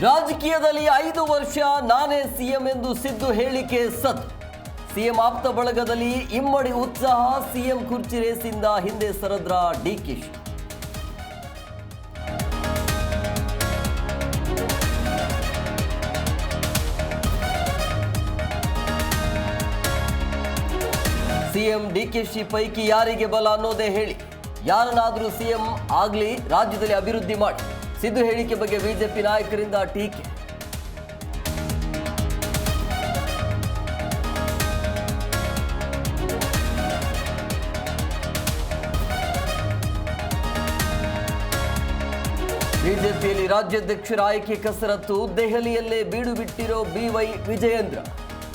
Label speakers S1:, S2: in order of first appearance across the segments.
S1: ರಾಜಕೀಯದಲ್ಲಿ 5 ವರ್ಷ ನಾನೇ ಸಿಎಂ ಎಂದು ಸಿದ್ದು ಹೇಳಿಕೆ ಸದ್ದು. ಸಿಎಂ ಆಪ್ತ ಬಳಗದಲ್ಲಿ ಇಮ್ಮಡಿ ಉತ್ಸಾಹ. ಸಿಎಂ ಕುರ್ಚಿ ರೇಸಿಂದ ಹಿಂದೆ ಸರದ್ರ ಡಿಕೆ ಶಿ. ಸಿಎಂ ಡಿಕೆಶಿ ಪೈಕಿ ಯಾರಿಗೆ ಬಲ ಅನ್ನೋದೇ ಹೇಳಿ, ಯಾರನ್ನಾದರೂ ಸಿಎಂ ಆಗಲಿ, ರಾಜ್ಯದಲ್ಲಿ ಅಭಿವೃದ್ಧಿ ಮಾಡಿ. ಸಿದ್ದು ಹೇಳಿಕೆ ಬಗ್ಗೆ ಬಿಜೆಪಿ ನಾಯಕರಿಂದ ಟೀಕೆ. ಬಿಜೆಪಿಯಲ್ಲಿ ರಾಜ್ಯಾಧ್ಯಕ್ಷರ ಆಯ್ಕೆ ಕಸರತ್ತು. ದೆಹಲಿಯಲ್ಲೇ ಬೀಡು ಬಿಟ್ಟಿರೋ ಬಿವೈ ವಿಜಯೇಂದ್ರ.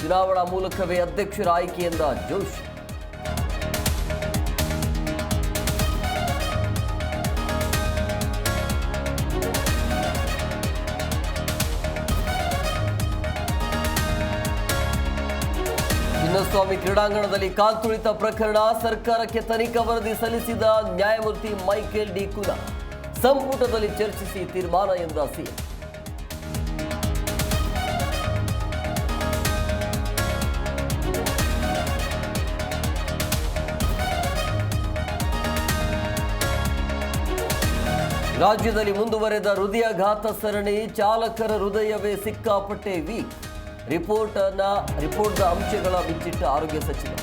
S1: ಚುನಾವಣಾ ಮೂಲಕವೇ ಅಧ್ಯಕ್ಷರ ಆಯ್ಕೆಯಿಂದ ಜೋಶ್. ಚಿನ್ನಸ್ವಾಮಿ ಕ್ರೀಡಾಂಗಣದಲ್ಲಿ ಕಾಲ್ತುಳಿತ ಪ್ರಕರಣ. ಸರ್ಕಾರಕ್ಕೆ ತನಿಖಾ ವರದಿ ಸಲ್ಲಿಸಿದ ನ್ಯಾಯಮೂರ್ತಿ ಮೈಕೇಲ್ ಡಿ ಕುಲಾ. ಸಂಪುಟದಲ್ಲಿ ಚರ್ಚಿಸಿ ತೀರ್ಮಾನ ಎಂದ ಸಿಎಂ. ರಾಜ್ಯದಲ್ಲಿ ಮುಂದುವರೆದ ಹೃದಯಾಘಾತ ಸರಣಿ. ಚಾಲಕರ ಹೃದಯವೇ ಸಿಕ್ಕಾಪಟ್ಟೆ ವೀಕ್. ರಿಪೋರ್ಟ್ನ ಅಂಶಗಳ ಬಿಚ್ಚಿಟ್ಟ ಆರೋಗ್ಯ ಸಚಿವ.